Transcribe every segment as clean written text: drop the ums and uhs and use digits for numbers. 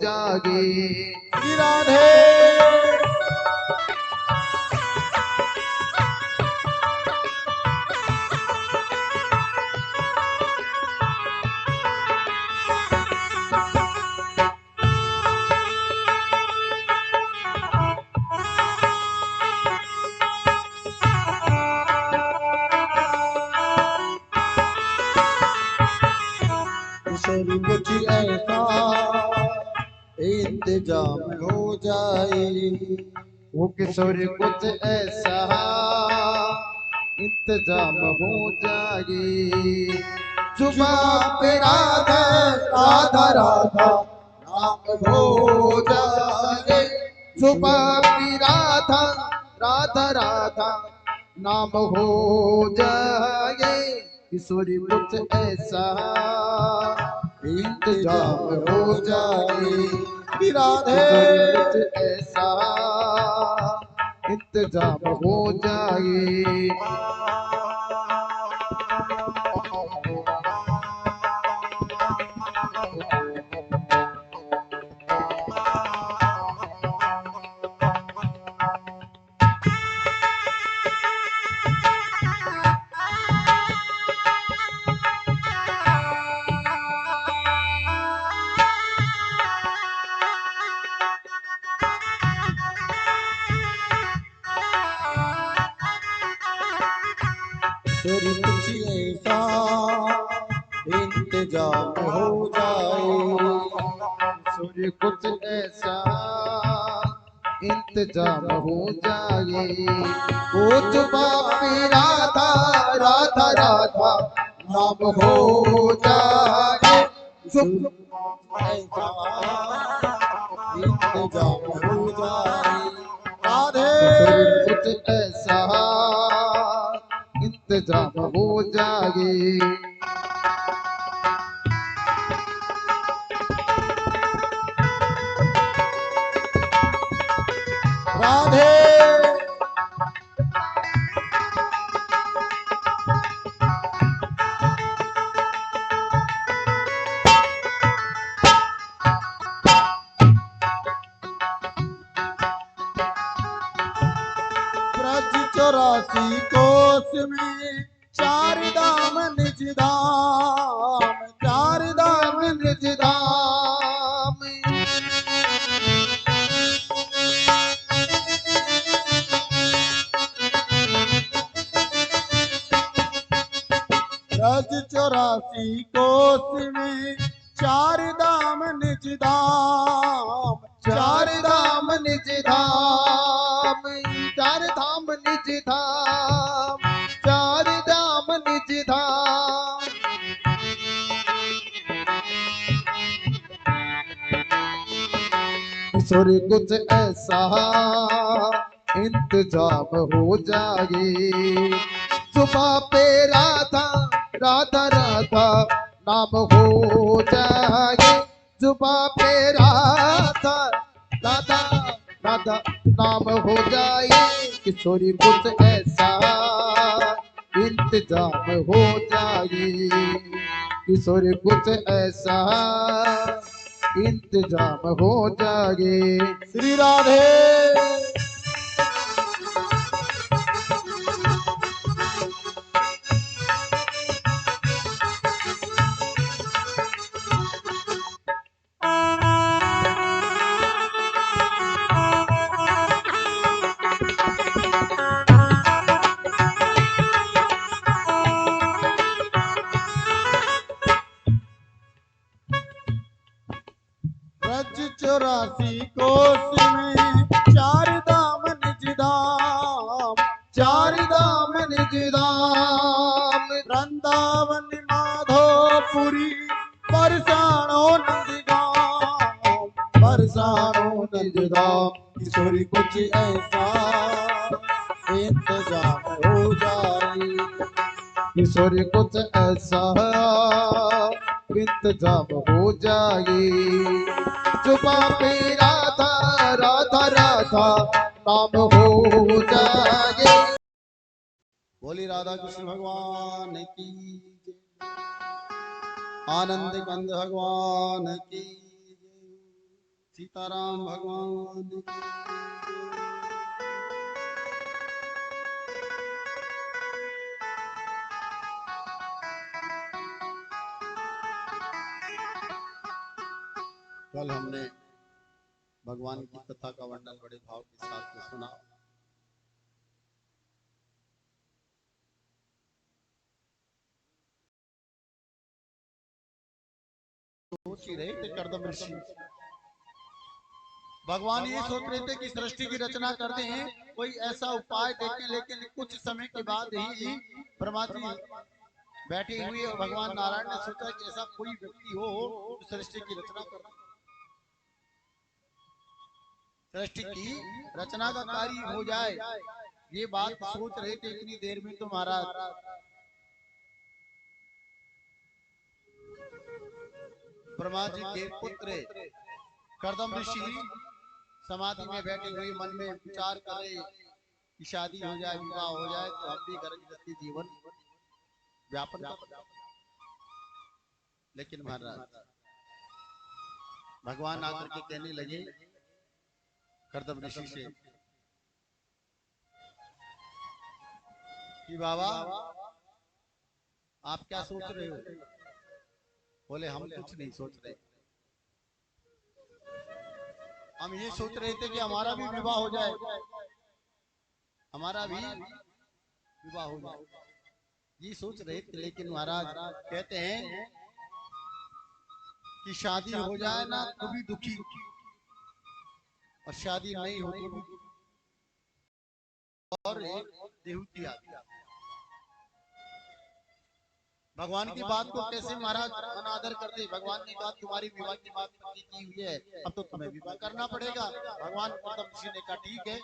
जागे। श्री राधे। किशोरी कुछ ऐसा इंतजाम हो जाए, वो किशोर कुछ ऐसा इंतजाम हो जाए। जुबा पे राधा राधा राधा नाम हो जाए। जुबा पे राधा राधा राधा नाम हो जाए। किशोरी कुछ ऐसा इंतजाम हो जाए। श्री राधे। किशोरी कुछ ऐसा इंतजाम हो जाए। किशोरी कुछ ऐसा इंतजाम हो जाए, सूर्य कुछ ऐसा इंतजाम हो जाए। वो जुबा पे राधा राधा राधा नाम हो जाए। जुब ऐसा इंतजाम हो जाए। राधे। किशोरी कुछ ऐसा इंतजाम हो जाए। राधे। ब्रज 84 कोस में चार धाम निज धाम, चार धाम निज धाम। ब्रज 84 कोस में चार धाम निज धाम, चार धाम निज धाम, चार धाम निज धाम, चार धाम निज धाम। किशोरी कुछ ऐसा इंतजाम हो जाए। सुबह पे राधा राधा राधा नाम हो जाए। सुबह पे राधा राधा राधा नाम हो जाए। किशोरी कुछ ऐसा इंतजाम हो जाए। किशोरी कुछ ऐसा इंतजाम हो जाए। श्री राधे। ब्रज 84 कोस में चार धाम निज धाम, चार धाम निज धाम। वृंदावन माधोपुरी बरसानो नंदगांव, बरसानो नंदगांव। किशोरी कुछ ऐसा इंतजाम हो जाए, किशोरी कुछ ऐसा इंतजाम हो जाए। जुबा पे राधा राधा राधा नाम हो जाए। बोली राधा कृष्ण भगवान की जय। आनंद कंद भगवान की जय। सीताराम भगवान की। कल हमने भगवान की कथा का वर्णन बड़े भाव के साथ में सुना। सोच ही रहे थे कर्दम ऋषि, भगवान ये सोच रहे थे कि सृष्टि की रचना करते हैं, कोई ऐसा उपाय देखें, लेकिन कुछ समय के बाद ही ब्रह्मा जी बैठे हुए और भगवान नारायण ने सोचा कि ऐसा कोई व्यक्ति हो जो सृष्टि की रचना कर, सृष्टि की रचना का कार्य हो जाए। ये बात सोच रहे थे, इतनी देर में तो महाराज ब्रह्मा जी के पुत्र कर्दम ऋषि समाधि में बैठे हुए मन में विचार कर रहे कि शादी हो जाए, विवाह हो जाए, तो हम भी घर गृहस्थी जीवन व्यापन कर। लेकिन महाराज भगवान आकर के कहने लगे कर्दम ऋषि से कि बाबा आप क्या सोच रहे हो? बोले हम कुछ नहीं सोच रहे, हम ये सोच रहे थे कि हमारा भी विवाह हो जाए, हमारा भी विवाह हो जाए, ये सोच रहे थे। लेकिन महाराज कहते हैं कि शादी हो जाए ना तो भी दुखी, और शादी नहीं हो तो भी, और एक देहूती आदमी भगवान की बात को कैसे महाराज अनादर करते। भगवान ने कहा तुम्हारी विवाह की बात पक्की की हुई है, अब तो तुम्हें विवाह करना पड़ेगा। भगवान कर्दम ऋषि ने कहा ठीक है,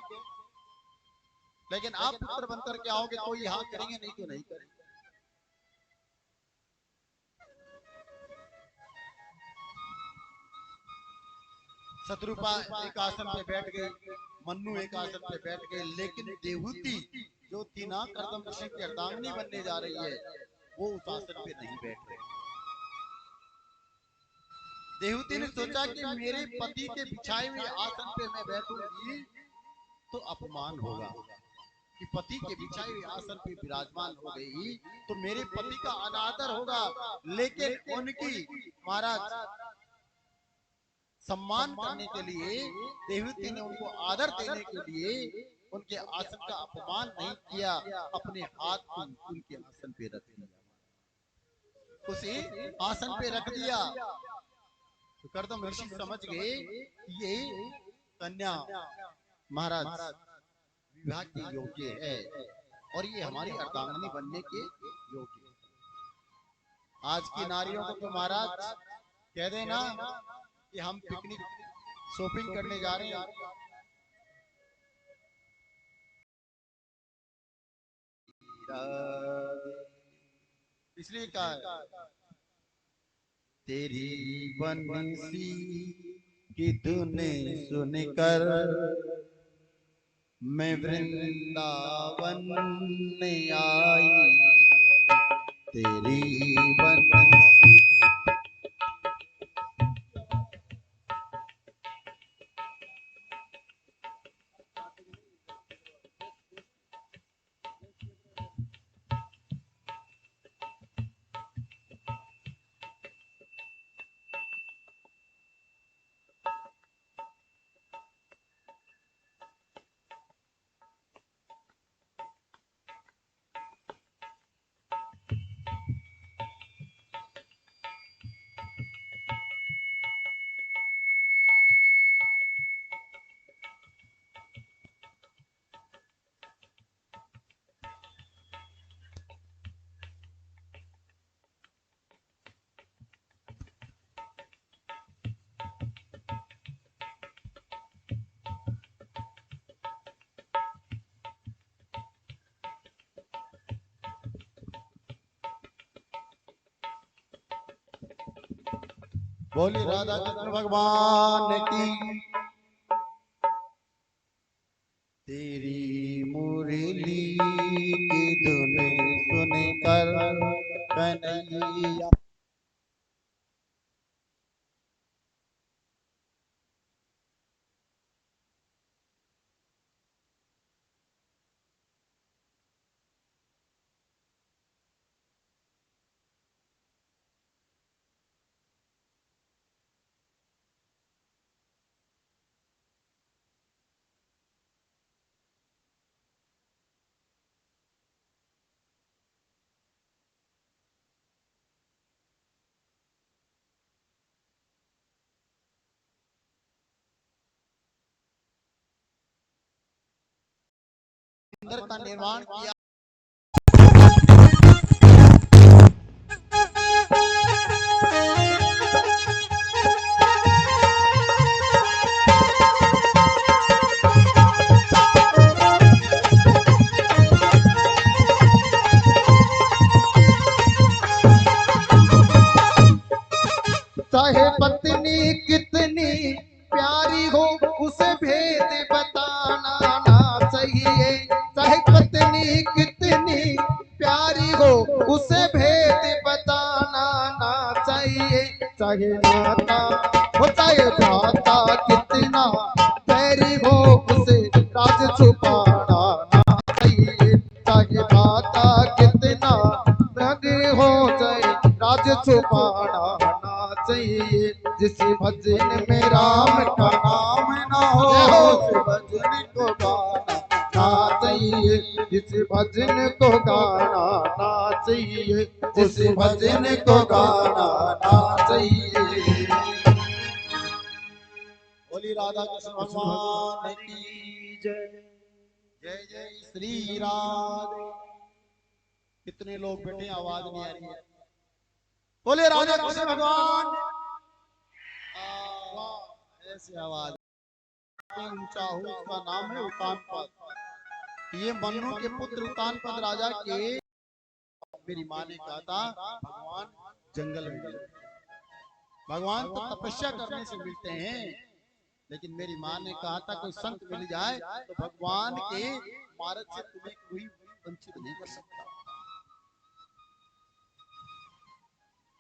लेकिन आप पुत्र बनकर के आओगे तो ये हाँ करेंगे, नहीं तो नहीं करेंगे। शत्रुपा एक आसन पे बैठ गई, मन्नू एक आसन पे बैठ गए, लेकिन देहूती जो थी ना कर्दम ऋषि की अर्धांगिनी बनने जा रही है, वो उस आसन पे नहीं बैठ रही। देहूती ने सोचा कि मेरे पति के बिछाए हुए आसन पे मैं बैठूंगी तो अपमान होगा, कि पति के बिछाए हुए आसन पे विराजमान हो गई तो मेरे पति का अनादर होगा। लेकिन उनकी महाराज सम्मान करने के लिए, देवती ने उनको आदर देने के लिए उनके आसन का अपमान नहीं किया, अपने हाथ को उनके आसन पे रख दिया, उसी आसन पे रख दिया। तो कर्दम ऋषि समझ गए ये कन्या महाराज विवाह के योग्य है और ये हमारी अर्धांगिनी बनने के योग्य है। आज की नारियों को तो महाराज कह देना कि हम पिकनिक शॉपिंग करने जा रहे हैं, इसलिए कहा है तेरी बंसी की धुन सुनकर मैं वृंदावन में आई, तेरी बंसी। बोली राधा कृष्ण भगवान की। तेरी मुरली की धुन सुनकर कन्हैया मंदिर का निर्माण किया। चाहे पत्नी कितनी प्यारी हो उसे भेद बताना ना चाहिए। चाहे पत्नी कितनी प्यारी हो उसे भेद बताना ना चाहिए। चाहे माता हो चाहे भ्राता कितना बैरी हो उसे राज छुपाना ना चाहिए। चाहे भ्राता कितना बैरी हो चाहे राज छुपाना ना चाहिए। जिस भजन में राम का नाम ना हो उस भजन को गाना ना चाहिए। जिस भजन को गाना ना चाहिए। जिस भजन को गाना ना चाहिए। बोली राधा कृष्ण भगवान की जय। जय जय श्री राधे। कितने लोग बैठे, आवाज नहीं आ रही है। बोले राधा कृष्ण भगवान। ऐसी आवाज ऊंचा हो, उसका नाम है उतानपद। ये मन्नु के पुत्र उतानपद राजा के मेरी माँ ने कहा था भगवान जंगल में मिलते हैं। भगवान तो तपस्या करने से मिलते हैं, लेकिन मेरी माँ ने कहा था कोई संत मिल जाए तो भगवान के मार्ग से तुम्हें कोई वंचित नहीं कर सकता।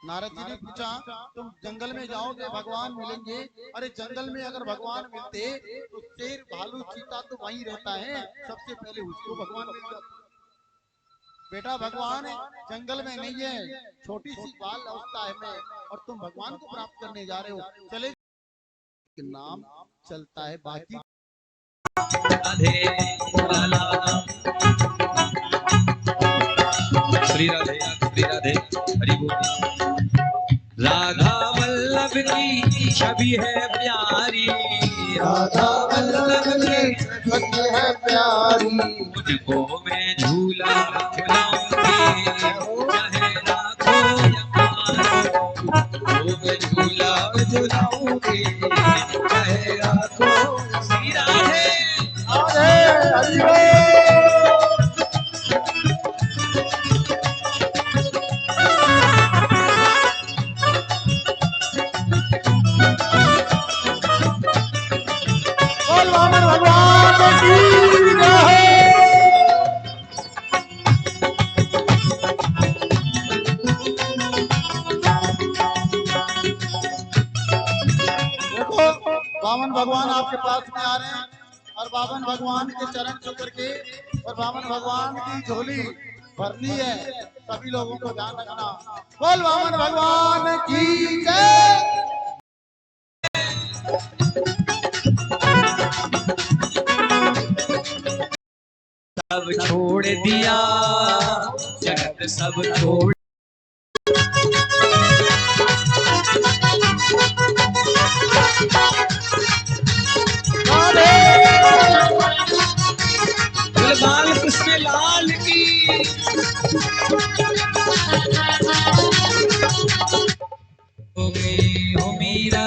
नारद जी ने पूछा तुम जंगल में जाओगे भगवान मिलेंगे? अरे जंगल में अगर भगवान मिलते तो शेर भालू चीता तो वहीं रहता है, सबसे पहले उसको भगवान मिल जाता। बेटा भगवान जंगल में नहीं है, छोटी सी बाल अवस्था है में, और तुम भगवान को प्राप्त करने जा रहे हो। चले नाम चलता है बाकी। श्री राधे श्री राधे हरि बोल। राधा वल्लभ की छवि है प्यारी, राधा वल्लभ की छवि है प्यारी। उनको मैं झूला झुलाऊंगी चाहे राखो या मारो। उनको मैं झूला झुलाऊंगी चाहे राखो। श्री राधे राधे हरि बोल। भगवान की जय। देखो वामन भगवान आपके पास में आ रहे हैं, और वामन भगवान के चरण छू करके और वामन भगवान की झोली भरनी है। सभी लोगों को ध्यान रखना। बोल वामन भगवान की जय। सब छोड़ दिया जगत सब छोड़। बाल कृष्ण लाल की। हो मीरा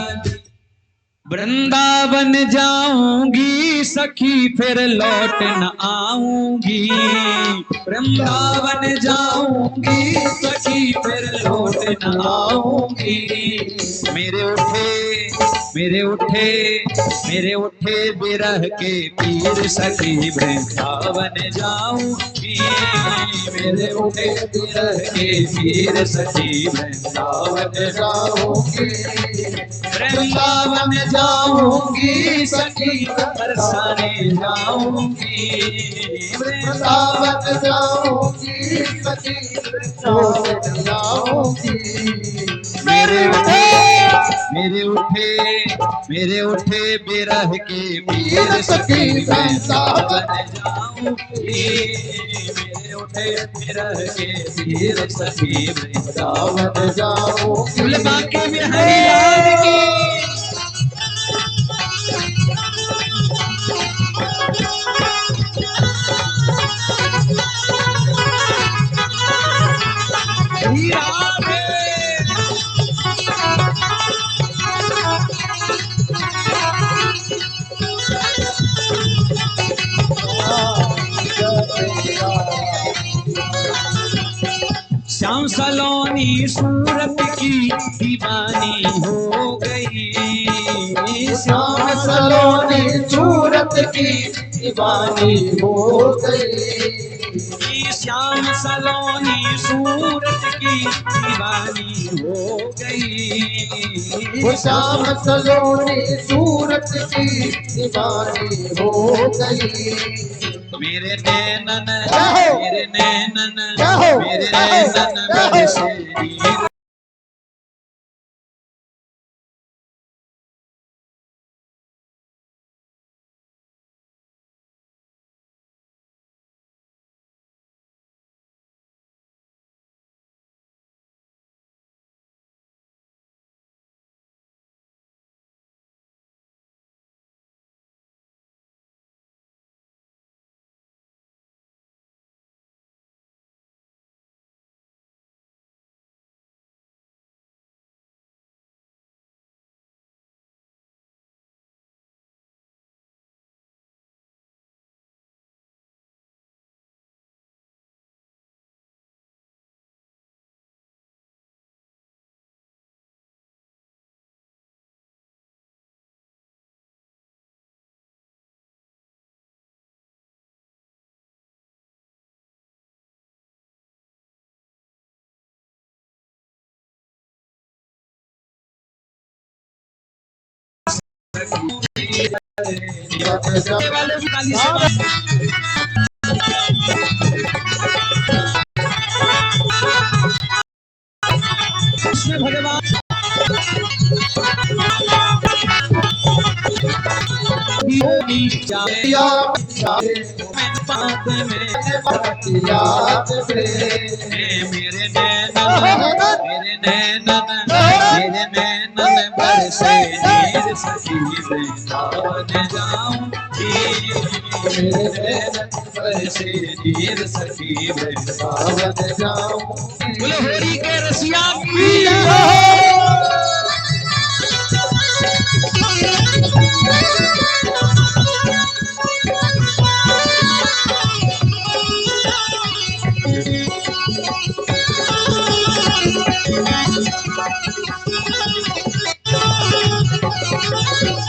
वृंदावन जाऊंगी सखी फिर लौट न आऊंगी। वृंदावन जाऊंगी सखी फिर लौट न आऊंगी। मेरे उठे मेरे उठे मेरे उठे बिरह के पीर सखी वृंदावन जाऊंगी। मेरे उठे बिरह के पीर सखी वृंदावन जाऊंगी। वृंदावन जाऊंगी सखी बरसाने जाऊंगी। वृंदावन जाऊंगी सखी वृंदावन जाऊंगी। मेरे उठे मेरे उठे मेरे उठे बिरह के पीर सखी वृंदावन जाऊंगी। मेरे उठे बिरह के पीर सखी वृंदावन जाऊंगी। फुलबा के बिहारी लाल की। सलोनी सूरत की दीवानी हो गई। श्याम सलोनी सूरत की दीवानी हो गई। श्याम सलोनी सूरत की दीवानी हो गई। वो श्याम सलोनी सूरत की दीवानी हो गई। मेरे नैनन क्या हो? मेरे नैनन क्या हो? मेरे क्या हो? नैनन क्या हो? बरसे नीर। वाले भी ताली से कृष्ण भगवान योगी जाए बात में याद से मेरे नैनन मेरे नैनन बरसे नीर सखी वृंदावन जाऊंगी। मेरे नैनन बरसे नीर सखी वृंदावन जाऊंगी। बोलो होरी के रसिया की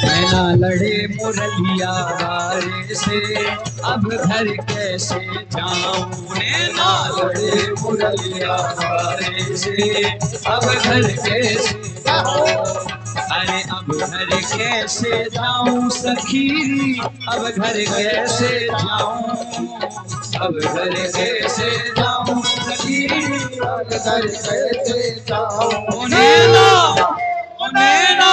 नैना लड़े मुरलिया वारे से अब घर कैसे जाऊं। नैना लड़े मुरलिया वारे से अब घर कैसे जाऊं। अरे अब घर कैसे जाऊं सखी अब घर कैसे जाऊं। अब घर कैसे जाऊं सखी घर कैसे जाऊं। ओ नैना ओ नैना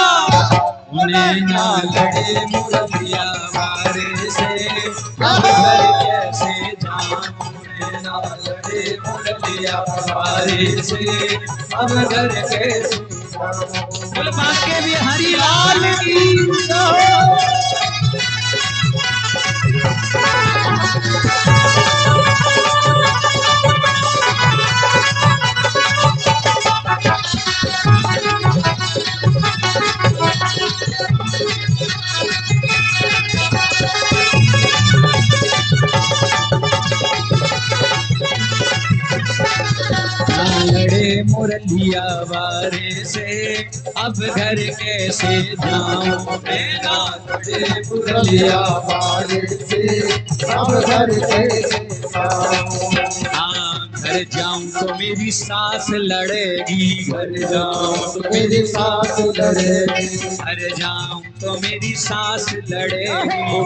नैना लड़े मुरलिया वारे से अब घर कैसे जाऊं। नैना लड़े मुरलिया वारे से अब घर कैसे जाऊं। बोल बांके भी हरी लाल की लड़े मुरलिया वारे से अब घर कैसे जाऊं। मेरा लड़े मुरलिया बारे से अब घर कैसे जाऊं। हाँ घर जाऊं तो मेरी सास लड़ेगी। घर जाऊं तो मेरी सास लड़ेगी। घर जाऊं तो मेरी सास लड़ेगी।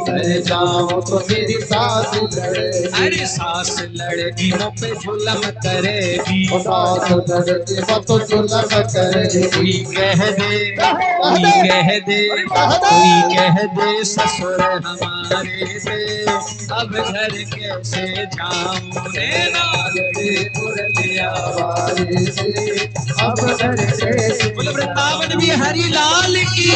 घर जाऊं तो मेरी सास लड़ेगी। अरे सास लड़ेगी मुँह पे जुल्म करेगी। सास लड़ेगी तो जुल्म करेगी। कोई कह दे कोई कह दे कोई कह दे ससुर हमारे से अब घर कैसे जाऊं। नैना लड़े मुरलिया बारे से अब घर कैसे बोल वृंदावन भी हरि लाल की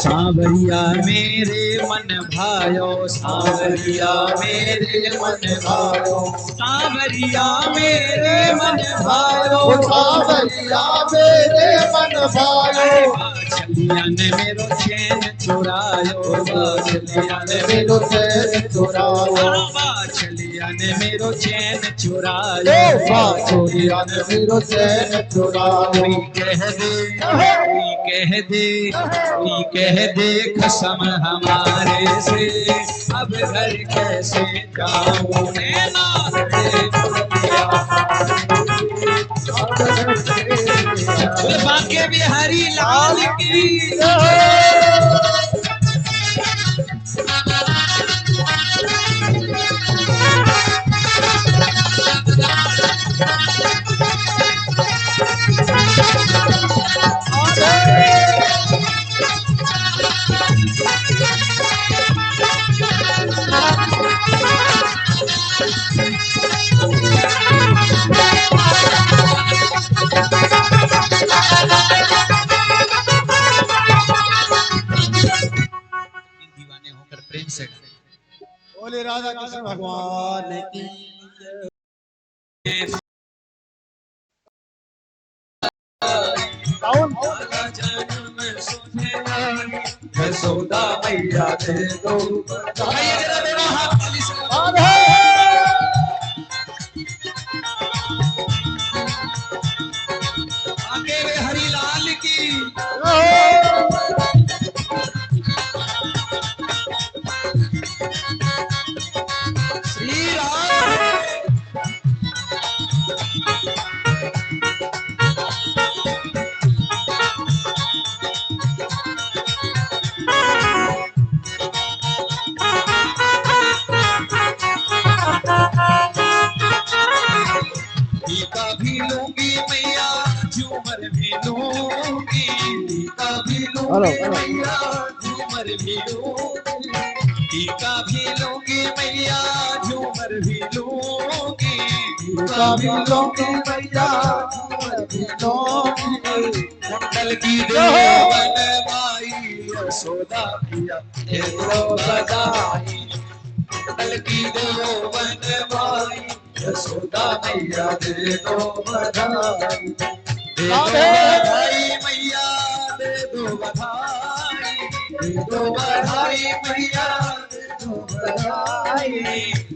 सांवरिया मेरे मन भायो, सांवरिया मेरे मन भायो, सांवरिया मेरे मन भायो, सांवरिया मेरे मन भायो। बाछलिया ने मेरो चैन चुरायो, बाछलिया ने मेरो चैन चुरायो, बाछलिया ने मेरो चैन चुरायो, बाछलिया ने मेरो चैन चुरायो। कोई कह दे, कोई कह दे, कोई कह दे कसम हमारे से, अब घर कैसे जाऊं नैना लड़े मुरलिया। बोल बांके बिहारी लाल की। दीवाने होकर प्रेम से बोले राधा कृष्ण भगवान की। यशोदा मैया दे दो आगे आगे वे हरिलाल की। श्री राम टीका भी लूंगी मैया, झूमर भी लूंगी, टीका भी लूंगी मैया, झूमर भी लूंगी, टीका भी लूंगी मैया, झूमर भी लूंगी, टीका भी लूंगी मैया, झूमर भी लूंगी। कुंडल की देवन माई यशोदा मैया दे दो बधाई, कुंडल की देवन माई यशोदा मैया दे दो बधाई, दे दो बधाई मैया, दे दो बधाई, दे दो बधाई मैया, दे दो बधाई।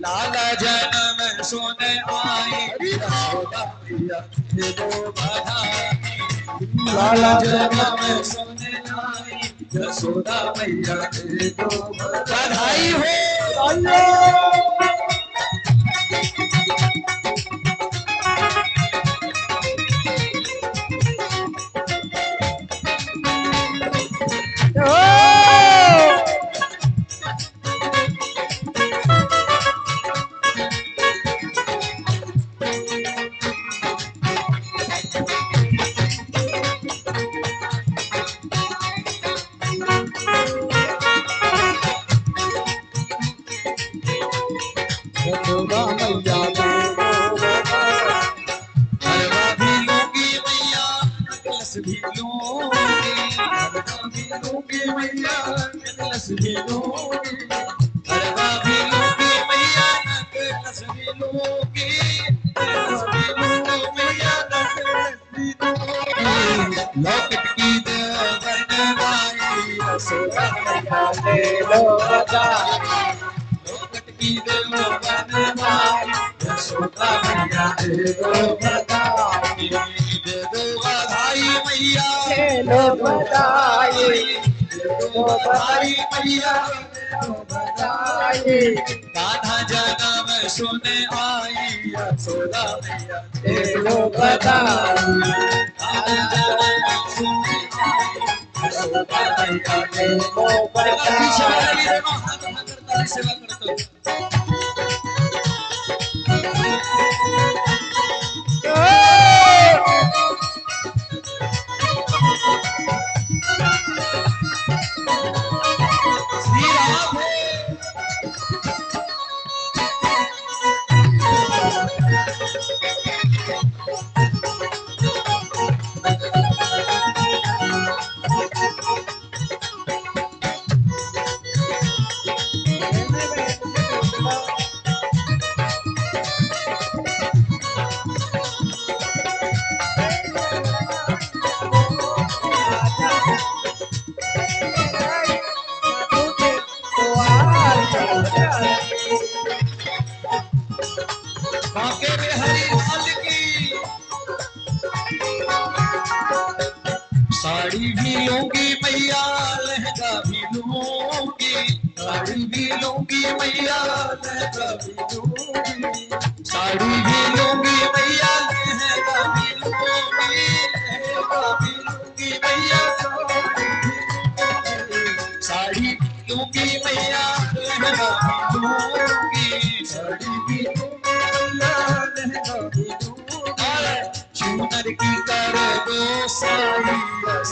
लाला जन्म सोने आई यशोदा मैया दे दो बधाई, लाला जन्म सोने आई यशोदा मैया दे दो बधाई हो। यशोदा मैया दे दो हरवा भी लूंगी मैया, नेकलेस भी लूंगी, हरवा भी लूंगी मैया, नेकलेस भी लूंगी, हरवा भी लूंगी मैया, नेकलेस भी लूंगी, नेकलेस भी लूंगी मैया, नेकलेस भी लूंगी। लॉकेट की देवन माई यशोदा मैया दे दो बधाई, लॉकेट की देवन माई यशोदा मैया दे दो बधाई, दे दो बधाई मैया, दे दो बधाई, दे दो बधाई मैया, दे दो बधाई। कान्हा जन्म सुने आई यशोदा मैया दे दो बधाई, कान्हा जन्म सुने आई यशोदा मैया दे दो बधाई। सेवा करतो श्री राम लूंगी मैया लहंगा भी लूंगी, साड़ी भी लूंगी मैया लहंगा भी लूंगी, लहंगा भी लूंगी मैया साड़ी भी लूंगी मैया लहंगा भी लूंगी, साड़ी भी लूंगी मैया लहंगा भी लूंगी, चुनर की कर दो साड़ी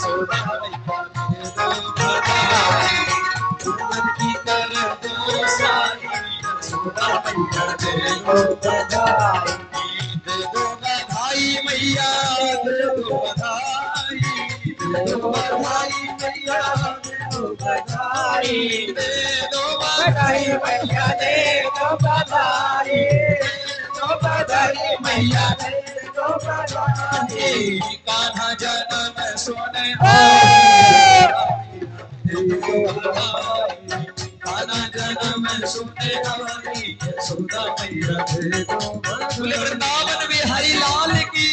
सोना मैया दे दो बधाई, चुनर की कर दो साड़ी सोना मैया दे दो बधाई, दे दो बधाई मैया दे दो बधाई, दे दो बधाई मैया दे दो बधाई, दे दो बधाई मैया दे दो बधाई, दे दो बधाई मैया दे दो बधाई, कान्हा जन्म सोने कान्हा जन्म सोने वाली सोना मैया दे दो, वृंदावन बिहारी लाल की।